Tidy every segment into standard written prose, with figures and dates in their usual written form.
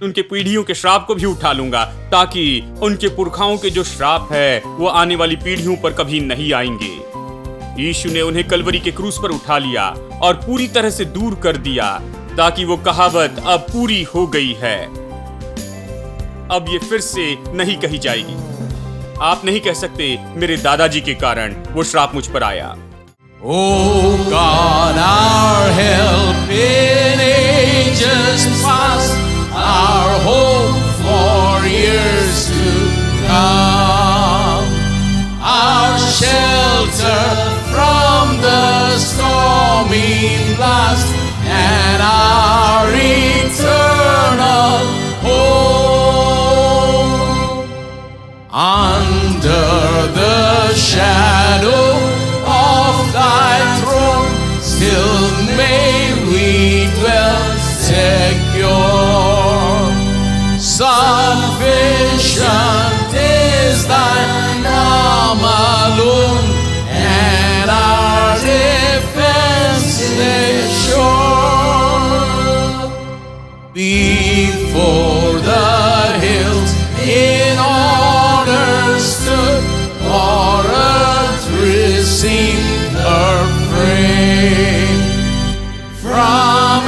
उनके पीढ़ियों के श्राप को भी उठा लूंगा, ताकि उनके पुरखाओं के जो श्राप है वो आने वाली पीढ़ियों पर कभी नहीं आएंगे। यीशु ने उन्हें कलवरी के क्रूस पर उठा लिया और पूरी तरह से दूर कर दिया, ताकि वो कहावत अब पूरी हो गई है। अब ये फिर से नहीं कही जाएगी। आप नहीं कह सकते मेरे दादाजी के कारण वो श्राप मुझ पर आया। O God, our help in ages past, our hope for years to come, our shelter from the stormy blast, and our eternal hope. Under the shadow of thy throne, still may we dwell secure. Sufficient is thy name alone, and our defense is sure. Before the hills in order stood, for earth received her frame. From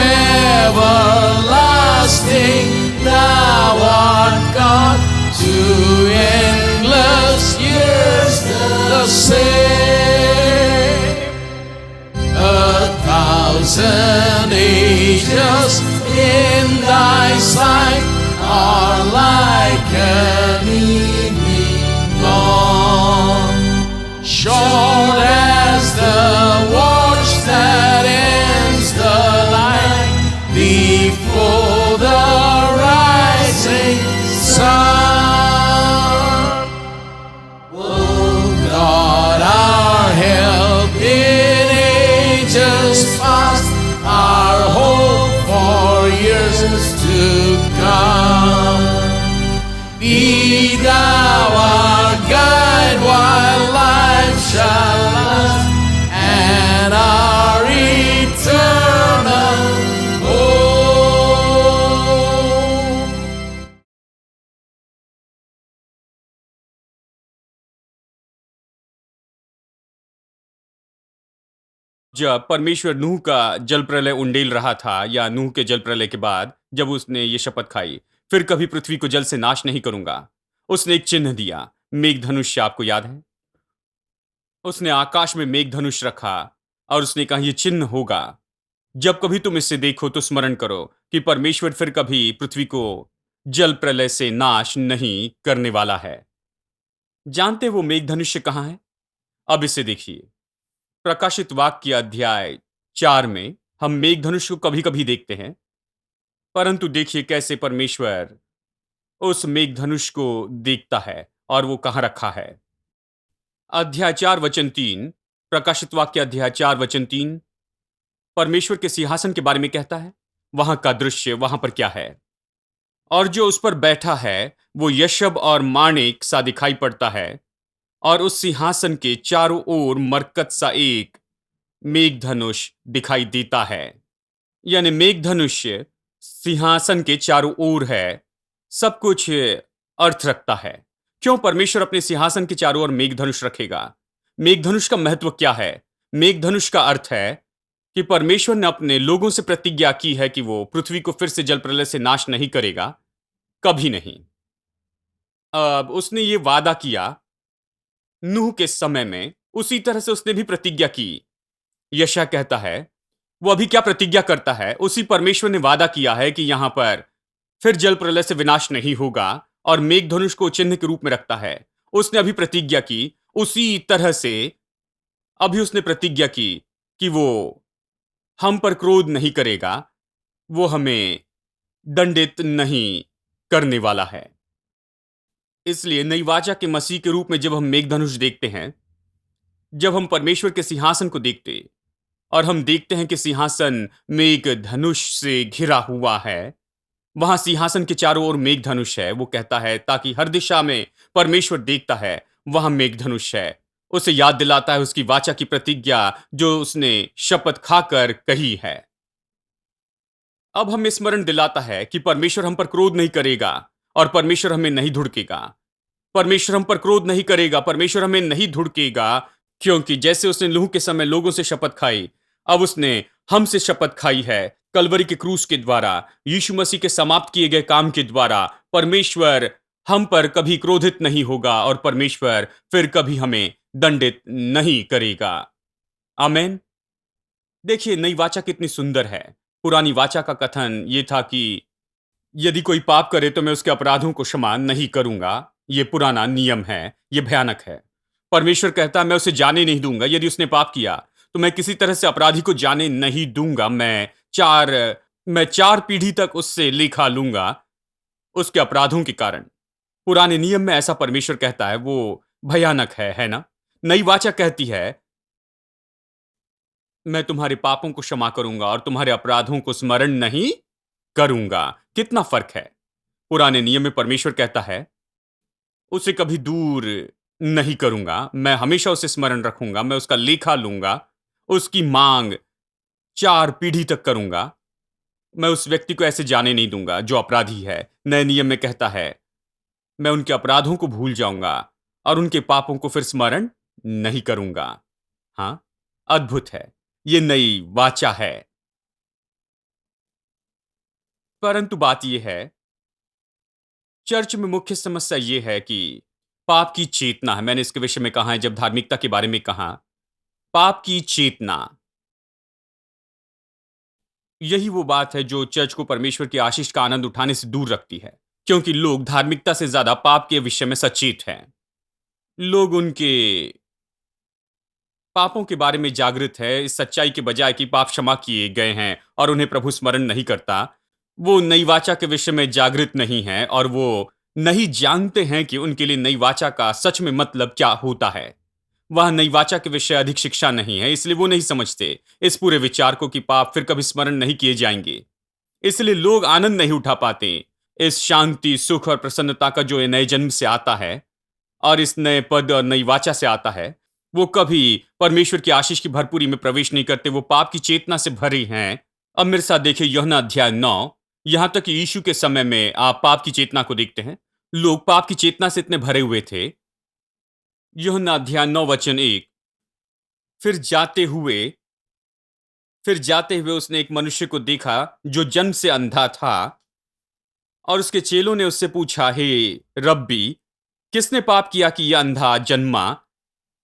everlasting thou art God, to endless years the same. 1,000 ages in thy sight are like an evening dawn, short as the watch that ends the light before the rising sun. O God, our help in ages past, our hope for years to come. Be thou our guide while life shall last, and our eternal hope. जब परमेश्वर नूह का जल प्रलय उंडेल रहा था, या नूह के जल प्रलय के बाद जब उसने ये शपथ खाई, फिर कभी पृथ्वी को जल से नाश नहीं करूंगा, उसने एक चिन्ह दिया, मेघधनुष। आपको याद है? उसने आकाश में मेघधनुष रखा और उसने कहा, यह चिन्ह होगा। जब कभी तुम इसे देखो तो स्मरण करो कि परमेश्वर फिर कभी पृथ्वी को जल प्रलय से नाश नहीं करने वाला है। जानते वो मेघधनुष कहां है? अब इसे देखिए। प्रकाशित वाक्य अध्याय 4 में हम मेघधनुष को कभी कभी देखते हैं, परंतु देखिए कैसे परमेश्वर उस मेघधनुष को देखता है और वो कहां रखा है। अध्याय 4 वचन 3, प्रकाशित वाक्य अध्याय 4 वचन 3 परमेश्वर के सिंहासन के बारे में कहता है। वहां का दृश्य, वहां पर क्या है? और जो उस पर बैठा है वो यशब और माणिक सा दिखाई पड़ता है, और उस सिंहासन के चारों ओर मरकत सा एक मेघधनुष दिखाई देता है। यानी मेघधनुष सिंहासन के चारों ओर है। सब कुछ अर्थ रखता है। क्यों परमेश्वर अपने सिंहासन के चारों ओर मेघधनुष रखेगा? मेघधनुष का महत्व क्या है? मेघधनुष का अर्थ है कि परमेश्वर ने अपने लोगों से प्रतिज्ञा की है कि वो पृथ्वी को फिर से जल प्रलय से नाश नहीं करेगा, कभी नहीं। अब उसने ये वादा किया नूह के समय में, उसी तरह से उसने भी प्रतिज्ञा की। यशायाह कहता है, वो अभी क्या प्रतिज्ञा करता है? उसी परमेश्वर ने वादा किया है कि यहां पर फिर जल प्रलय से विनाश नहीं होगा, और मेघधनुष को चिन्ह के रूप में रखता है। उसने अभी प्रतिज्ञा की, उसी तरह से अभी उसने प्रतिज्ञा की कि वो हम पर क्रोध नहीं करेगा, वो हमें दंडित नहीं करने वाला है। इसलिए नई वाचा के मसीह के रूप में जब हम मेघधनुष देखते हैं, जब हम परमेश्वर के सिंहासन को देखते और हम देखते हैं कि सिंहासन मेघधनुष से घिरा हुआ है, वहां सिंहासन के चारों ओर मेघधनुष है। वो कहता है ताकि हर दिशा में परमेश्वर देखता है, वहां मेघधनुष है। उसे याद दिलाता है उसकी वाचा की प्रतिज्ञा जो उसने शपथ खाकर कही है। अब हमें स्मरण दिलाता है कि परमेश्वर हम पर क्रोध नहीं करेगा और परमेश्वर हमें नहीं धुड़केगा। परमेश्वर हम पर क्रोध नहीं करेगा, परमेश्वर हमें नहीं धुड़केगा, क्योंकि जैसे उसने नूह के समय लोगों से शपथ खाई, अब उसने हमसे शपथ खाई है कलवरी के क्रूस के द्वारा, यीशु मसीह के समाप्त किए गए काम के द्वारा। परमेश्वर हम पर कभी क्रोधित नहीं होगा और परमेश्वर फिर कभी हमें दंडित नहीं करेगा। आमेन। देखिए, नई वाचा कितनी सुंदर है। पुरानी वाचा का कथन ये था कि यदि कोई पाप करे तो मैं उसके अपराधों को क्षमा नहीं करूंगा। ये पुराना नियम है, ये भयानक है। परमेश्वर कहता है मैं उसे जाने नहीं दूंगा। यदि उसने पाप किया तो मैं किसी तरह से अपराधी को जाने नहीं दूंगा। मैं चार पीढ़ी तक उससे लेखा लूंगा उसके अपराधों के कारण। पुराने नियम में ऐसा परमेश्वर कहता है, वो भयानक है ना? नई वाचा कहती है मैं तुम्हारे पापों को क्षमा करूंगा और तुम्हारे अपराधों को स्मरण नहीं करूंगा। कितना फर्क है। पुराने नियम में परमेश्वर कहता है उसे कभी दूर नहीं करूंगा, मैं हमेशा उसे स्मरण रखूंगा, मैं उसका लेखा लूंगा, उसकी मांग 4 पीढ़ी तक करूंगा। मैं उस व्यक्ति को ऐसे जाने नहीं दूंगा जो अपराधी है। नए नियम में कहता है मैं उनके अपराधों को भूल जाऊंगा और उनके पापों को फिर स्मरण नहीं करूंगा। हाँ, अद्भुत है। ये नई वाचा है। परंतु बात यह है, चर्च में मुख्य समस्या यह है कि पाप की चेतना है। मैंने इसके विषय में कहा है जब धार्मिकता के बारे में कहा, पाप की चेतना, यही वो बात है जो चर्च को परमेश्वर की आशीष का आनंद उठाने से दूर रखती है, क्योंकि लोग धार्मिकता से ज्यादा पाप के विषय में सचेत हैं। लोग उनके पापों के बारे में जागृत है, इस सच्चाई के बजाय कि पाप क्षमा किए गए हैं और उन्हें प्रभु स्मरण नहीं करता। वो नई वाचा के विषय में जागृत नहीं है और वो नहीं जानते हैं कि उनके लिए नई वाचा का सच में मतलब क्या होता है। वह नई वाचा के विषय अधिक शिक्षा नहीं है, इसलिए वो नहीं समझते इस पूरे विचार को कि पाप फिर कभी स्मरण नहीं किए जाएंगे। इसलिए लोग आनंद नहीं उठा पाते इस शांति, सुख और प्रसन्नता का जो ये नए जन्म से आता है और इस नए पद और नई वाचा से आता है। वो कभी परमेश्वर की आशीष की भरपूरी में प्रवेश नहीं करते, वो पाप की चेतना से भरे हैं। अब मेरे साथ देखिए यूहन्ना अध्याय 9। यहां तक कि यीशु के समय में आप पाप की चेतना को देखते हैं। लोग पाप की चेतना से इतने भरे हुए थे। यूहन्ना अध्याय 9 वचन 1। फिर जाते हुए उसने एक मनुष्य को देखा जो जन्म से अंधा था, और उसके चेलों ने उससे पूछा, हे रब्बी, किसने पाप किया कि यह अंधा जन्मा,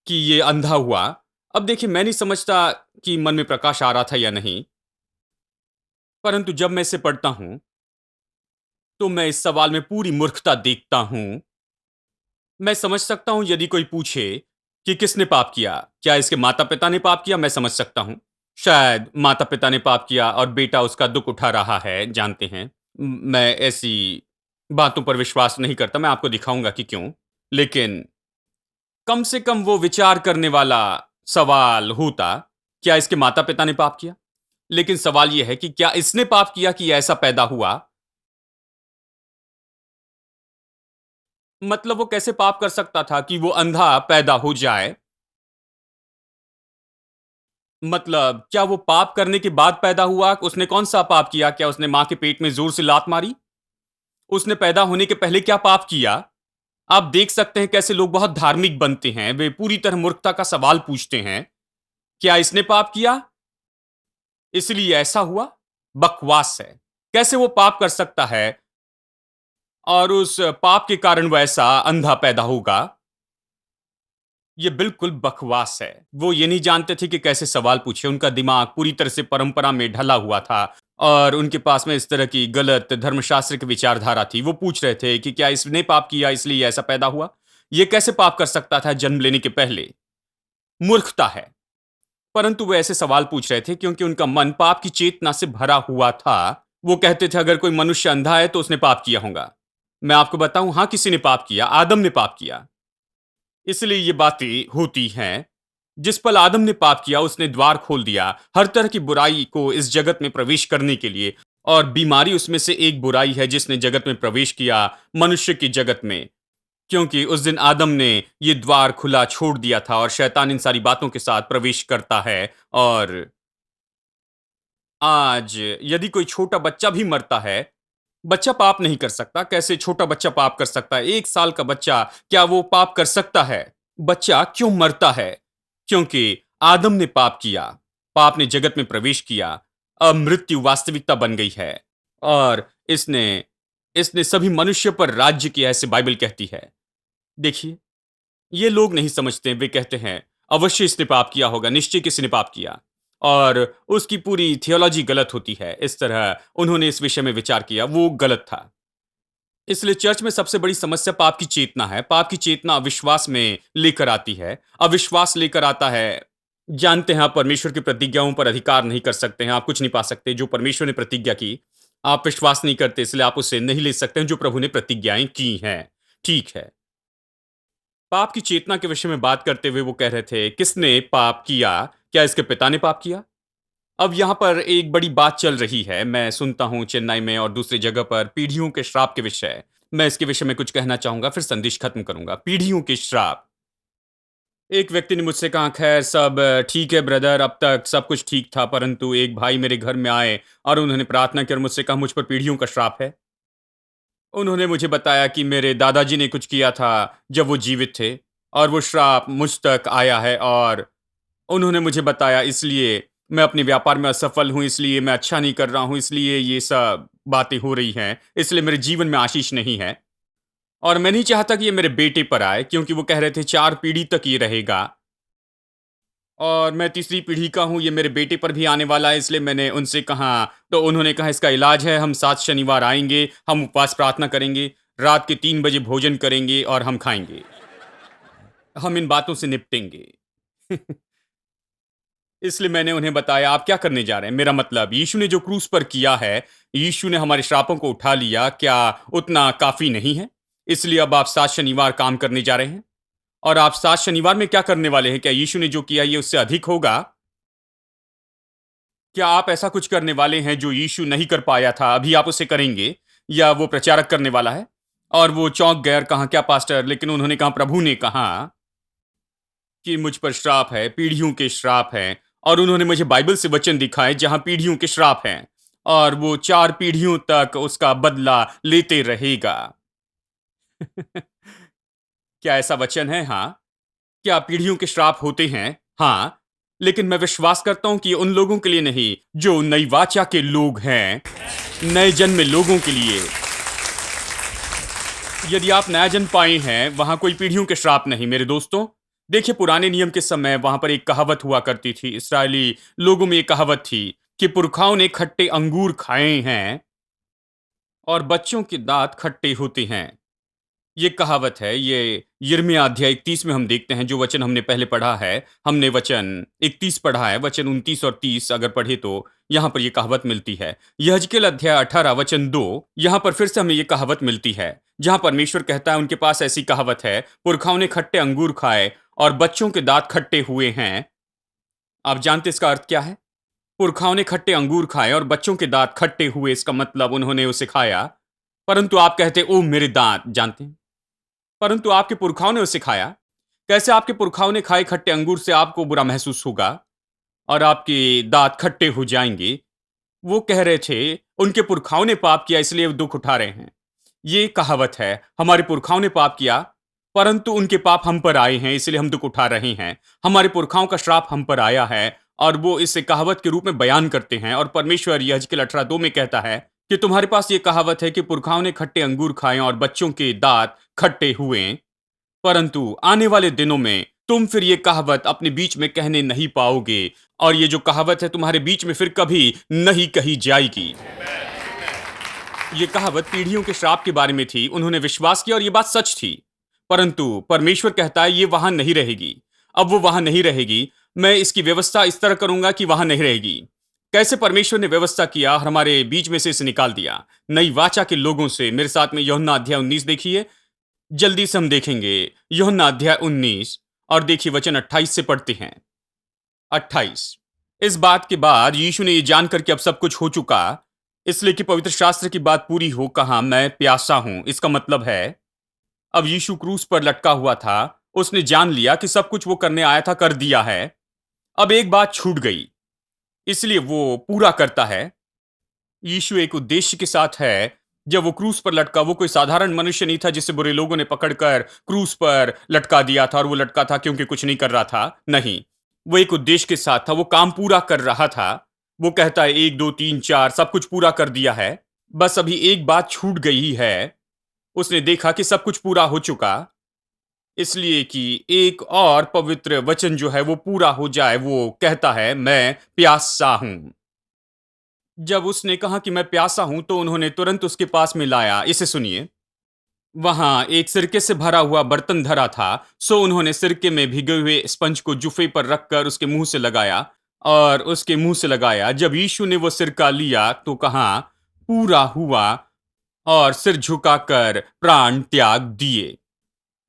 कि ये अंधा हुआ? अब देखिए, मैं नहीं समझता कि मन में प्रकाश आ रहा था या नहीं, परंतु जब मैं इसे पढ़ता हूं तो मैं इस सवाल में पूरी मूर्खता देखता हूं। मैं समझ सकता हूं यदि कोई पूछे कि किसने पाप किया, क्या इसके माता पिता ने पाप किया, मैं समझ सकता हूं। शायद माता पिता ने पाप किया और बेटा उसका दुख उठा रहा है, जानते हैं। मैं ऐसी बातों पर विश्वास नहीं करता, मैं आपको दिखाऊंगा कि क्यों। लेकिन कम से कम वो विचार करने वाला सवाल होता, क्या इसके माता पिता ने पाप किया? लेकिन सवाल यह है कि क्या इसने पाप किया कि ऐसा पैदा हुआ? मतलब वो कैसे पाप कर सकता था कि वो अंधा पैदा हो जाए? मतलब क्या वो पाप करने के बाद पैदा हुआ? उसने कौन सा पाप किया? क्या उसने मां के पेट में जोर से लात मारी? उसने पैदा होने के पहले क्या पाप किया? आप देख सकते हैं कैसे लोग बहुत धार्मिक बनते हैं। वे पूरी तरह मूर्खता का सवाल पूछते हैं, क्या इसने पाप किया इसलिए ऐसा हुआ? बकवास है। कैसे वो पाप कर सकता है और उस पाप के कारण वो ऐसा अंधा पैदा होगा? ये बिल्कुल बकवास है। वो ये नहीं जानते थे कि कैसे सवाल पूछे। उनका दिमाग पूरी तरह से परंपरा में ढला हुआ था और उनके पास में इस तरह की गलत धर्मशास्त्र की विचारधारा थी। वो पूछ रहे थे कि क्या इसने पाप किया इसलिए ऐसा पैदा हुआ? ये कैसे पाप कर सकता था जन्म लेने के पहले? मूर्खता है। परंतु वो ऐसे सवाल पूछ रहे थे क्योंकि उनका मन पाप की चेतना से भरा हुआ था। वो कहते थे अगर कोई मनुष्य अंधा है तो उसने पाप किया होगा। मैं आपको बताऊं, हां, किसी ने पाप किया, आदम ने पाप किया। इसलिए ये बातें होती हैं। जिस पल आदम ने पाप किया उसने द्वार खोल दिया हर तरह की बुराई को इस जगत में प्रवेश करने के लिए, और बीमारी उसमें से एक बुराई है जिसने जगत में प्रवेश किया, मनुष्य की जगत में। क्योंकि उस दिन आदम ने ये द्वार खुला छोड़ दिया था और शैतान इन सारी बातों के साथ प्रवेश करता है और आज यदि कोई छोटा बच्चा भी मरता है, बच्चा पाप नहीं कर सकता। कैसे छोटा बच्चा पाप कर सकता है? 1 साल का बच्चा, क्या वो पाप कर सकता है? बच्चा क्यों मरता है? क्योंकि आदम ने पाप किया, पाप ने जगत में प्रवेश किया। अब मृत्यु वास्तविकता बन गई है और इसने इसने सभी मनुष्य पर राज्य किया, ऐसे बाइबल कहती है। देखिए, ये लोग नहीं समझते। वे कहते हैं अवश्य इसने पाप किया होगा, निश्चय किसी ने पाप किया, और उसकी पूरी थियोलॉजी गलत होती है। इस तरह उन्होंने इस विषय में विचार किया, वो गलत था। इसलिए चर्च में सबसे बड़ी समस्या पाप की चेतना है। पाप की चेतना अविश्वास में लेकर आती है, अविश्वास लेकर आता है। जानते हैं आप परमेश्वर की प्रतिज्ञाओं पर अधिकार नहीं कर सकते हैं, आप कुछ नहीं पा सकते। जो परमेश्वर ने प्रतिज्ञा की, आप विश्वास नहीं करते, इसलिए आप उसे नहीं ले सकते हैं जो प्रभु ने प्रतिज्ञाएं की हैं। ठीक है। पाप की चेतना के विषय में बात करते हुए वो कह रहे थे, किसने पाप किया? क्या इसके पिता ने पाप किया? अब यहां पर एक बड़ी बात चल रही है, मैं सुनता हूं चेन्नई में और दूसरी जगह पर, पीढ़ियों के श्राप के विषय। मैं इसके विषय में कुछ कहना चाहूंगा, फिर संदेश खत्म करूंगा। पीढ़ियों के श्राप। एक व्यक्ति ने मुझसे कहा, खैर सब ठीक है ब्रदर, अब तक सब कुछ ठीक था, परंतु एक भाई मेरे घर में आए और उन्होंने प्रार्थना की और मुझसे कहा मुझ पर पीढ़ियों का श्राप है। उन्होंने मुझे बताया कि मेरे दादाजी ने कुछ किया था जब वो जीवित थे, और वो श्राप मुझ तक आया है। और उन्होंने मुझे बताया, इसलिए मैं अपने व्यापार में असफल हूँ, इसलिए मैं अच्छा नहीं कर रहा हूँ, इसलिए ये सब बातें हो रही हैं, इसलिए मेरे जीवन में आशीष नहीं है। और मैं नहीं चाहता कि ये मेरे बेटे पर आए, क्योंकि वो कह रहे थे 4 पीढ़ी तक ये रहेगा, और मैं तीसरी पीढ़ी का हूँ, ये मेरे बेटे पर भी आने वाला है। इसलिए मैंने उनसे कहा, तो उन्होंने कहा इसका इलाज है, हम 7 शनिवार आएंगे, हम उपवास प्रार्थना करेंगे, रात के 3 बजे भोजन करेंगे और हम खाएंगे, हम इन बातों से निपटेंगे। इसलिए मैंने उन्हें बताया, आप क्या करने जा रहे हैं? मेरा मतलब, यीशु ने जो क्रूस पर किया है, यीशु ने हमारे श्रापों को उठा लिया, क्या उतना काफी नहीं है? इसलिए अब आप 7 शनिवार काम करने जा रहे हैं, और आप 7 शनिवार में क्या करने वाले हैं? क्या यीशु ने जो किया ये उससे अधिक होगा? क्या आप ऐसा कुछ करने वाले हैं जो यीशु नहीं कर पाया था, अभी आप उसे करेंगे? या वो प्रचारक करने वाला है? और वो चौंक गए और कहा, क्या पास्टर? लेकिन उन्होंने कहा, प्रभु ने कहा कि मुझ पर श्राप है, पीढ़ियों के श्राप हैं। और उन्होंने मुझे बाइबल से वचन दिखाए जहां पीढ़ियों के श्राप हैं, और वो 4 पीढ़ियों तक उसका बदला लेते रहेगा। क्या ऐसा वचन है? हाँ। क्या पीढ़ियों के श्राप होते हैं? हाँ। लेकिन मैं विश्वास करता हूं कि उन लोगों के लिए नहीं जो नई वाचा के लोग हैं, नए जन्मे लोगों के लिए। यदि आप नया जन्म पाए हैं, वहां कोई पीढ़ियों के श्राप नहीं मेरे दोस्तों। देखिए, पुराने नियम के समय वहां पर एक कहावत हुआ करती थी। इसराइली लोगों में एक कहावत थी कि पुरखाओं ने खट्टे अंगूर खाए हैं और बच्चों के दांत खट्टे होते हैं। ये कहावत है, ये यिर्मयाह अध्याय 31 में हम देखते हैं। जो वचन हमने पहले पढ़ा है, हमने वचन 31 पढ़ा है, वचन 29 और 30 अगर पढ़े तो यहां पर यह कहावत मिलती है। यहजकेल अध्याय 18 वचन 2, यहां पर फिर से हमें यह कहावत मिलती है, जहां परमेश्वर कहता है उनके पास ऐसी कहावत है, पुरखाओं ने खट्टे अंगूर खाए और बच्चों के दांत खट्टे हुए हैं। आप जानते इसका अर्थ क्या है? पुरखाओं ने खट्टे अंगूर खाए और बच्चों के दांत खट्टे हुए, इसका मतलब उन्होंने उसे खाया, परंतु आप कहते ओ मेरे दांत, जानते हैं, परंतु आपके पुरखाओं ने उसे खाया। कैसे आपके पुरखाओं ने खाए खट्टे अंगूर से आपको बुरा महसूस होगा और आपके दांत खट्टे हो जाएंगे? वो कह रहे थे उनके पुरखाओं ने पाप किया, इसलिए वो दुख उठा रहे हैं। ये कहावत है, हमारे पुरखाओं ने पाप किया, परंतु उनके पाप हम पर आए हैं, इसलिए हम दुख उठा रहे हैं। हमारे पुरखाओं का श्राप हम पर आया है, और वो इसे कहावत के रूप में बयान करते हैं। और परमेश्वर यहेजकेल 18:2 में कहता है कि तुम्हारे पास ये कहावत है कि पुरखाओं ने खट्टे अंगूर खाए और बच्चों के दांत खट्टे हुए, परंतु आने वाले दिनों में तुम फिर ये कहावत अपने बीच में कहने नहीं पाओगे, और ये जो कहावत है तुम्हारे बीच में फिर कभी नहीं कही जाएगी। ये कहावत पीढ़ियों के श्राप के बारे में थी। उन्होंने विश्वास किया और ये बात सच थी, परंतु परमेश्वर कहता है ये वहां नहीं रहेगी। अब वो वहां नहीं रहेगी, मैं इसकी व्यवस्था इस तरह करूंगा कि वहां नहीं रहेगी। कैसे परमेश्वर ने व्यवस्था किया, हमारे बीच में से इसे निकाल दिया नई वाचा के लोगों से। मेरे साथ में यूहन्ना अध्याय 19 देखिए, जल्दी से हम देखेंगे यूहन्ना अध्याय 19, और देखिए वचन 28 से पढ़ते हैं। 28। इस बात के बाद यीशु ने ये जानकर कि अब सब कुछ हो चुका, इसलिए कि पवित्र शास्त्र की बात पूरी हो, कहा मैं प्यासा हूं। इसका मतलब है अब यीशु क्रूस पर लटका हुआ था, उसने जान लिया कि सब कुछ वो करने आया था कर दिया है। अब एक बात छूट गई, इसलिए वो पूरा करता है। यीशु एक उद्देश्य के साथ है। जब वो क्रूस पर लटका, वो कोई साधारण मनुष्य नहीं था जिसे बुरे लोगों ने पकड़कर क्रूस पर लटका दिया था और वो लटका था क्योंकि कुछ नहीं कर रहा था। नहीं, वो एक उद्देश्य के साथ था, वो काम पूरा कर रहा था। वो कहता है 1 2 3 4 सब कुछ पूरा कर दिया है, बस अभी एक बात छूट गई है। उसने देखा कि सब कुछ पूरा हो चुका, इसलिए कि एक और पवित्र वचन जो है वो पूरा हो जाए। वो कहता है मैं प्यासा हूं। जब उसने कहा कि मैं प्यासा हूं तो उन्होंने तुरंत उसके पास में लाया। इसे सुनिए। वहां एक सिरके से भरा हुआ बर्तन धरा था, सो उन्होंने सिरके में भिगे हुए स्पंज को जुफे पर रखकर उसके मुंह से लगाया और उसके मुंह से लगाया। जब यीशु ने वो सिरका लिया तो कहा पूरा हुआ और सिर झुकाकर प्राण त्याग दिए।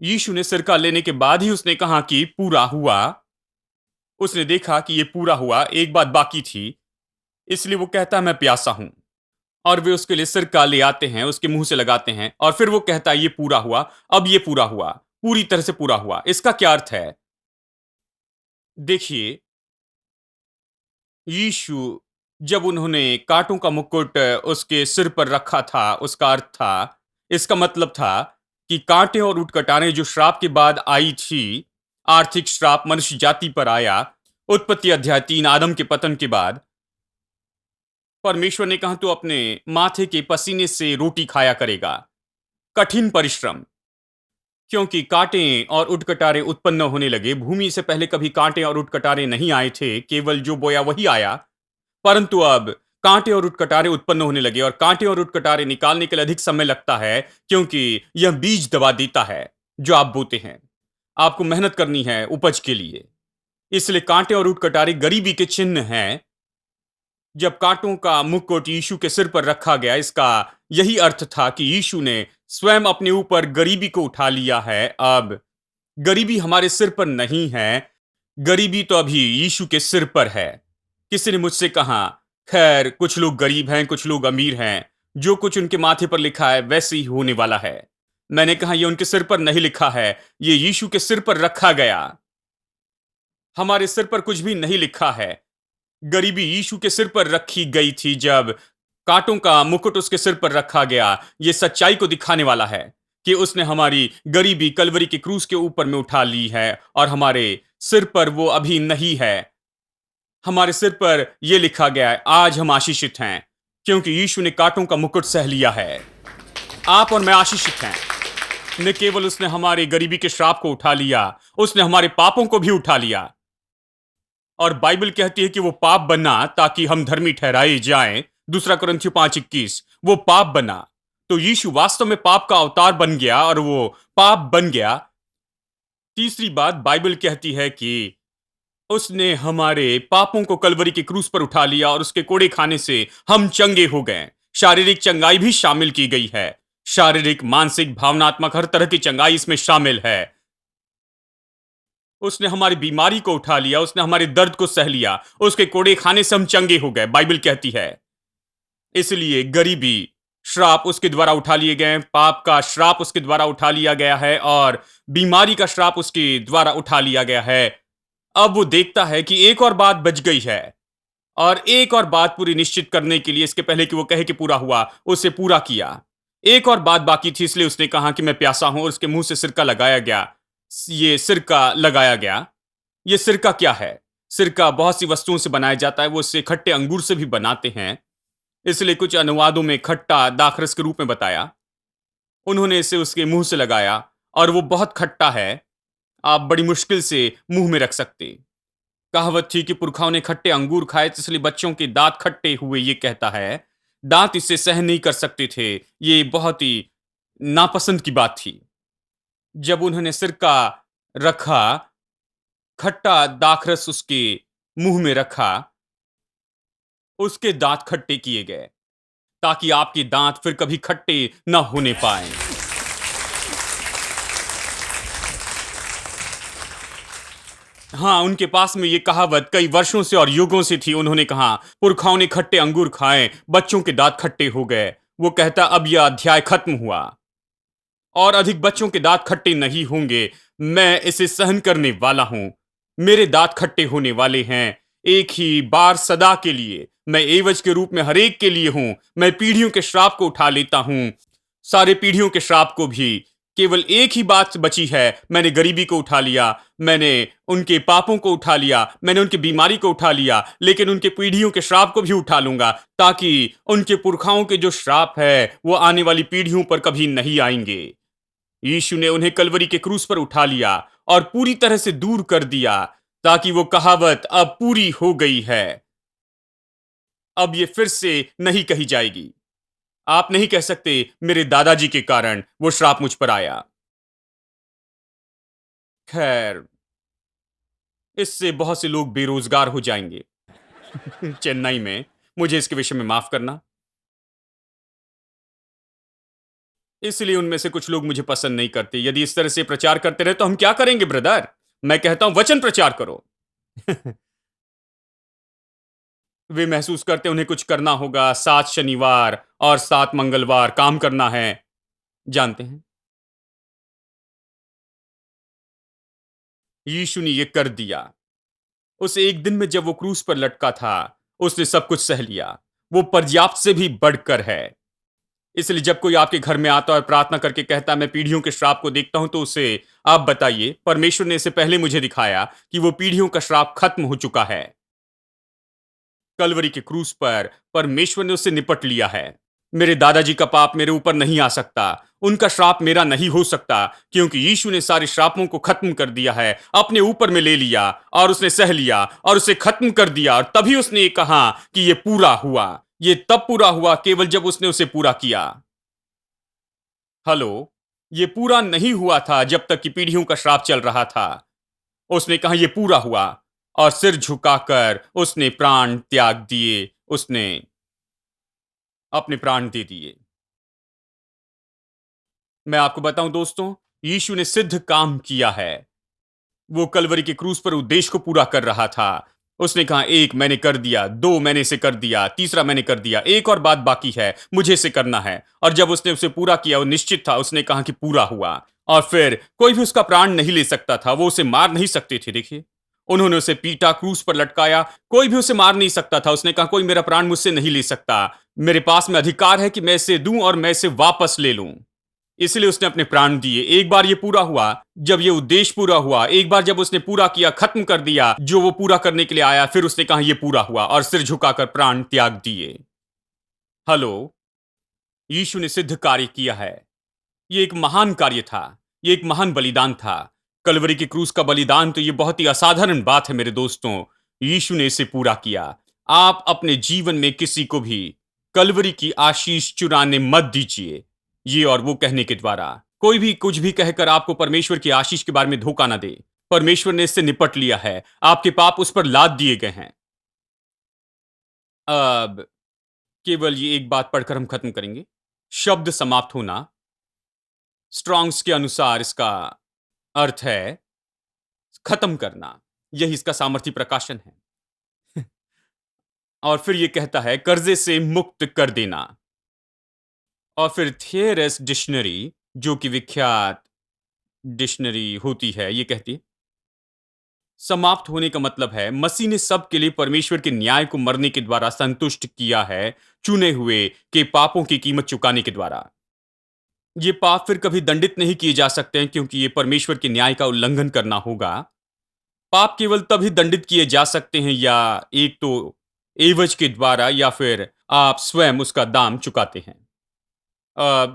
यीशु ने सिरका लेने के बाद ही उसने कहा कि पूरा हुआ। उसने देखा कि ये पूरा हुआ, एक बात बाकी थी, इसलिए वो कहता है मैं प्यासा हूं। और वे उसके लिए सिरका ले आते हैं, उसके मुंह से लगाते हैं और फिर वो कहता है ये पूरा हुआ। अब ये पूरा हुआ, पूरी तरह से पूरा हुआ। इसका क्या अर्थ है? देखिए, यीशु जब उन्होंने कांटों का मुकुट उसके सिर पर रखा था, उसका अर्थ था, इसका मतलब था कि कांटे और उटकटाने जो श्राप के बाद आई थी, आर्थिक श्राप मनुष्य जाति पर आया। उत्पत्ति अध्याय 3 आदम के पतन के बाद परमेश्वर ने कहा तो अपने माथे के पसीने से रोटी खाया करेगा। कठिन परिश्रम, क्योंकि कांटे और उटकटारे उत्पन्न होने लगे। भूमि से पहले कभी कांटे और उटकटारे नहीं आए थे, केवल जो बोया वही आया। परंतु अब कांटे और उटकटारे उत्पन्न होने लगे और कांटे और उटकटारे निकालने के लिए अधिक समय लगता है, क्योंकि यह बीज दबा देता है जो आप बोते हैं। आपको मेहनत करनी है उपज के लिए, इसलिए कांटे और उटकटारे गरीबी के चिन्ह हैं। जब कांटों का मुकुट यीशु के सिर पर रखा गया, इसका यही अर्थ था कि यीशु ने स्वयं अपने ऊपर गरीबी को उठा लिया है। अब गरीबी हमारे सिर पर नहीं है, गरीबी तो अभी यीशु के सिर पर है। किसी ने मुझसे कहा, खैर कुछ लोग गरीब हैं, कुछ लोग अमीर हैं, जो कुछ उनके माथे पर लिखा है वैसे ही होने वाला है। मैंने कहा यह उनके सिर पर नहीं लिखा है, यह यीशु के सिर पर रखा गया। हमारे सिर पर कुछ भी नहीं लिखा है। गरीबी यीशु के सिर पर रखी गई थी। जब कांटों का मुकुट उसके सिर पर रखा गया, यह सच्चाई को दिखाने वाला है कि उसने हमारी गरीबी कलवरी के क्रूस के ऊपर में उठा ली है और हमारे सिर पर वो अभी नहीं है। हमारे सिर पर यह लिखा गया है आज हम आशीषित हैं, क्योंकि यीशु ने कांटों का मुकुट सह लिया है। आप और मैं आशीषित हैं। न केवल उसने हमारी गरीबी के श्राप को उठा लिया, उसने हमारे पापों को भी उठा लिया। और बाइबल कहती है कि वो पाप बना ताकि हम धर्मी ठहराए जाएं। 2 कुरिन्थियों 5:21 वो पाप बना, तो यीशु वास्तव में पाप का अवतार बन गया और वो पाप बन गया। तीसरी बात बाइबल कहती है कि उसने हमारे पापों को कलवरी के क्रूस पर उठा लिया और उसके कोड़े खाने से हम चंगे हो गए। शारीरिक चंगाई भी शामिल की गई है। शारीरिक, मानसिक, भावनात्मक हर तरह की चंगाई इसमें शामिल है। उसने हमारी बीमारी को उठा लिया, उसने हमारे दर्द को सह लिया, उसके कोड़े खाने से हम चंगे हो गए, बाइबल कहती है। इसलिए गरीबी, श्राप उसके द्वारा उठा लिए गए, पाप का श्राप उसके द्वारा उठा लिया गया है और बीमारी का श्राप उसके द्वारा उठा लिया गया है। अब वो देखता है कि एक और बात बच गई है और एक और बात पूरी निश्चित करने के लिए, इसके पहले कि वो कहे कि पूरा हुआ, उसे पूरा किया। एक और बात बाकी थी, इसलिए उसने कहा कि मैं प्यासा हूं और उसके मुंह से सिरका लगाया गया। ये सिरका लगाया गया। ये सिरका क्या है? सिरका बहुत सी वस्तुओं से बनाया जाता है। वो इसे खट्टे अंगूर से भी बनाते हैं, इसलिए कुछ अनुवादों में खट्टा दाखरस के रूप में बताया। उन्होंने इसे उसके मुंह से लगाया और वो बहुत खट्टा है, आप बड़ी मुश्किल से मुंह में रख सकते। कहावत थी कि पुरखाओं ने खट्टे अंगूर खाए तो इसलिए बच्चों के दांत खट्टे हुए। ये कहता है दांत इसे सहन नहीं कर सकते थे। ये बहुत ही नापसंद की बात थी। जब उन्होंने सिरका रखा, खट्टा दाखरस उसके मुंह में रखा, उसके दांत खट्टे किए गए ताकि आपके दांत फिर कभी खट्टे न होने पाए। हाँ, उनके पास में ये कहावत कई वर्षों से और युगों से थी। उन्होंने कहा पुरखाओं ने खट्टे अंगूर खाए, बच्चों के दांत खट्टे हो गए। वो कहता अब यह अध्याय खत्म हुआ और अधिक बच्चों के दांत खट्टे नहीं होंगे। मैं इसे सहन करने वाला हूं। मेरे दांत खट्टे होने वाले हैं, एक ही बार सदा के लिए, मैं एवज के रूप में हरेक के लिए हूं। मैं पीढ़ियों के श्राप को उठा लेता हूं, सारे पीढ़ियों के श्राप को भी। केवल एक ही बात बची है, मैंने गरीबी को उठा लिया, मैंने उनके पापों को उठा लिया, मैंने उनकी बीमारी को उठा लिया, लेकिन उनके पीढ़ियों के श्राप को भी उठा लूंगा, ताकि उनके पुरखाओं के जो श्राप है वो आने वाली पीढ़ियों पर कभी नहीं आएंगे। यीशु ने उन्हें कलवरी के क्रूस पर उठा लिया और पूरी तरह से दूर कर दिया, ताकि वो कहावत अब पूरी हो गई है, अब ये फिर से नहीं कही जाएगी। आप नहीं कह सकते मेरे दादाजी के कारण वो श्राप मुझ पर आया। खैर, इससे बहुत से लोग बेरोजगार हो जाएंगे चेन्नई में। मुझे इसके विषय में माफ करना। इसलिए उनमें से कुछ लोग मुझे पसंद नहीं करते। यदि इस तरह से प्रचार करते रहे तो हम क्या करेंगे ब्रदर? मैं कहता हूं वचन प्रचार करो वे महसूस करते उन्हें कुछ करना होगा, 7 शनिवार और 7 मंगलवार काम करना है। जानते हैं, यीशु ने यह कर दिया। उस एक दिन में जब वो क्रूस पर लटका था, उसने सब कुछ सह लिया। वो पर्याप्त से भी बढ़कर है। इसलिए जब कोई आपके घर में आता और प्रार्थना करके कहता है मैं पीढ़ियों के श्राप को देखता हूं, तो उसे आप बताइए परमेश्वर ने इसे पहले मुझे दिखाया कि वो पीढ़ियों का श्राप खत्म हो चुका है। कलवरी के क्रूस पर परमेश्वर ने उससे निपट लिया है। मेरे दादाजी का पाप मेरे ऊपर नहीं आ सकता, उनका श्राप मेरा नहीं हो सकता, क्योंकि यीशु ने सारे श्रापों को खत्म कर दिया है, अपने ऊपर में ले लिया और उसने सह लिया और उसे खत्म कर दिया। और तभी उसने ये कहा कि ये पूरा हुआ। ये तब पूरा हुआ केवल जब उसने उसे पूरा किया। हेलो, ये पूरा नहीं हुआ था जब तक कि पीढ़ियों का श्राप चल रहा था। उसने कहा ये पूरा हुआ और सिर झुकाकर उसने प्राण त्याग दिए, उसने अपने प्राण दे दिए। मैं आपको बताऊं दोस्तों, यीशु ने सिद्ध काम किया है। वो कलवरी के क्रूस पर उद्देश्य को पूरा कर रहा था। उसने कहा 1 मैंने कर दिया, 2 मैंने इसे कर दिया, तीसरा मैंने कर दिया, एक और बात बाकी है, मुझे इसे करना है। और जब उसने उसे पूरा किया, वो निश्चित था, उसने कहा कि पूरा हुआ। और फिर कोई भी उसका प्राण नहीं ले सकता था, वो उसे मार नहीं सकते थे। देखिए, उन्होंने उसे पीटा, क्रूस पर लटकाया, कोई भी उसे मार नहीं सकता था। उसने कहा कोई मेरा प्राण मुझसे नहीं ले सकता, मेरे पास में अधिकार है कि मैं इसे दूं और मैं इसे वापस ले लूं। इसलिए उसने अपने प्राण दिए। एक बार ये पूरा हुआ, जब ये उद्देश्य पूरा हुआ, एक बार जब उसने पूरा किया, खत्म कर दिया जो वो पूरा करने के लिए आया, फिर उसने कहा ये पूरा हुआ और सिर झुकाकर प्राण त्याग दिए। हेलो, यीशु ने सिद्ध कार्य किया है। ये एक महान कार्य था, ये एक महान बलिदान था। कलवरी के क्रूस का बलिदान तो ये बहुत ही असाधारण बात है मेरे दोस्तों। यीशु ने इसे पूरा किया। आप अपने जीवन में किसी को भी कलवरी की आशीष चुराने मत दीजिए, ये और वो कहने के द्वारा। कोई भी कुछ भी कहकर आपको परमेश्वर की आशीष के बारे में धोखा ना दे। परमेश्वर ने इससे निपट लिया है, आपके पाप उस पर लाद दिए गए हैं। अब केवल ये एक बात पढ़कर हम खत्म करेंगे। शब्द समाप्त होना, स्ट्रॉन्ग्स के अनुसार इसका अर्थ है खत्म करना। यही इसका सामर्थ्य प्रकाशन है और फिर यह कहता है कर्जे से मुक्त कर देना। और फिर थियरस डिक्शनरी, जो कि विख्यात डिक्शनरी होती है, ये कहती है समाप्त होने का मतलब है मसीह ने सबके लिए परमेश्वर के न्याय को मरने के द्वारा संतुष्ट किया है, चुने हुए के पापों की कीमत चुकाने के द्वारा। ये पाप फिर कभी दंडित नहीं किए जा सकते हैं, क्योंकि ये परमेश्वर के न्याय का उल्लंघन करना होगा। पाप केवल तभी दंडित किए जा सकते हैं या एक तो एवज के द्वारा, या फिर आप स्वयं उसका दाम चुकाते हैं।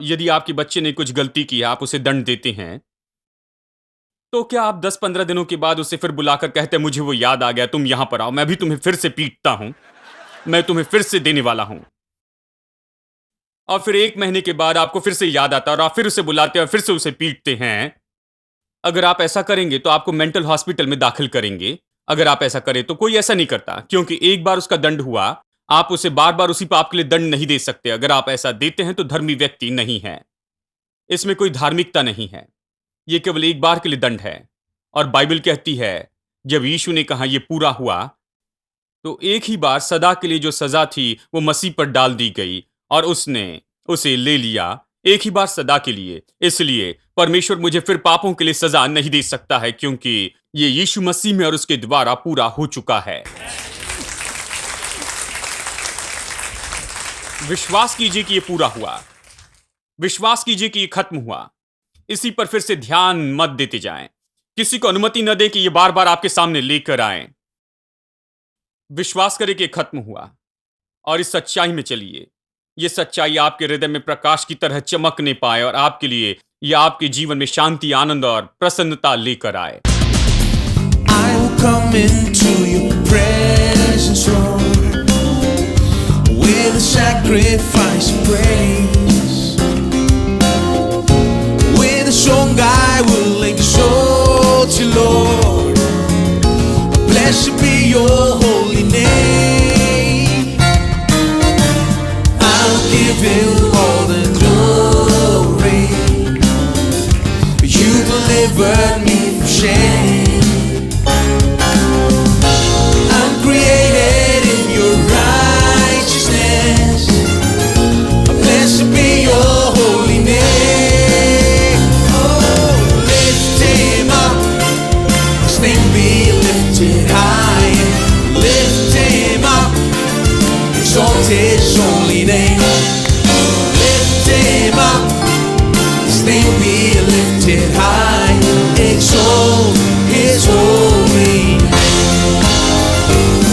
यदि आपके बच्चे ने कुछ गलती की, आप उसे दंड देते हैं, तो क्या आप 10-15 दिनों के बाद उसे फिर बुलाकर कहते हैं मुझे वो याद आ गया, तुम यहां पर आओ, मैं भी तुम्हें फिर से पीटता हूं, मैं तुम्हें फिर से देने वाला हूं। और फिर 1 महीने के बाद आपको फिर से याद आता है और आप फिर उसे बुलाते हैं और फिर से उसे पीटते हैं। अगर आप ऐसा करेंगे तो आपको मेंटल हॉस्पिटल में दाखिल करेंगे। अगर आप ऐसा करें तो कोई ऐसा नहीं करता, क्योंकि एक बार उसका दंड हुआ, आप उसे बार बार उसी पाप के लिए दंड नहीं दे सकते। अगर आप ऐसा देते हैं तो धर्मी व्यक्ति नहीं है, इसमें कोई धार्मिकता नहीं है, यह केवल एक बार के लिए दंड है। और बाइबल कहती है जब यीशु ने कहा यह पूरा हुआ, तो एक ही बार सदा के लिए जो सजा थी वो मसीह पर डाल दी गई और उसने उसे ले लिया, एक ही बार सदा के लिए। इसलिए परमेश्वर मुझे फिर पापों के लिए सजा नहीं दे सकता है, क्योंकि ये यीशु मसीह में और उसके द्वारा पूरा हो चुका है। विश्वास कीजिए कि ये पूरा हुआ, विश्वास कीजिए कि ये खत्म हुआ। इसी पर फिर से ध्यान मत देते जाएं, किसी को अनुमति न दें कि ये बार बार आपके सामने लेकर आए। विश्वास करें कि ये खत्म हुआ और इस सच्चाई में चलिए। ये सच्चाई आपके हृदय में प्रकाश की तरह चमकने पाए और आपके लिए या आपके जीवन में शांति, आनंद और प्रसन्नता लेकर आए। I will come into your presence, Lord, with a sacrifice of praise. With a song I will exalt you, Lord. Blessed be your holy name. I will give you all the glory. You delivered me from shame. I'm created in your righteousness. Blessed be your holy name. Oh, lift him up, his name be lifted high. Lift him up, exalt his holy name. Lift him up, his name be lifted high. Exalt his holy name.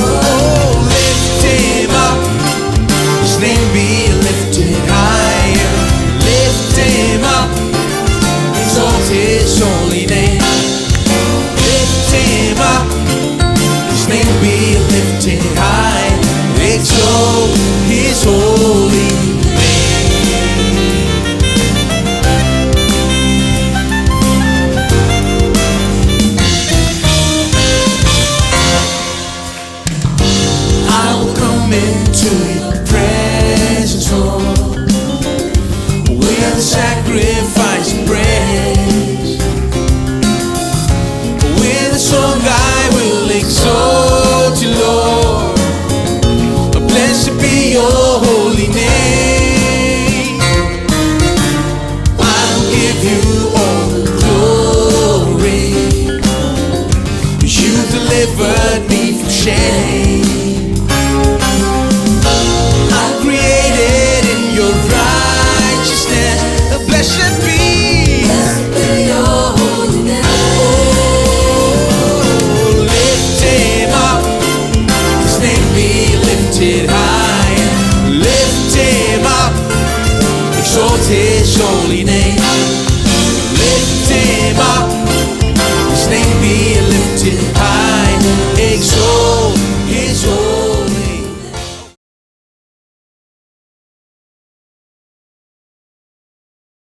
Oh, lift him up, his name be lifted high. Lift him up, exalt his holy name. Lift him up, his name be lifted high. Exalt his holy name. I will come into your presence, Lord, with a sacrifice of praise. With a song I will exalt you, Lord. Blessed be your holy name. I will give you all the glory. You delivered me from shame. I'm created in your righteousness. Blessed be your holy name. Oh, lift him up, his name be lifted high. Lift him up, exalt his holy name.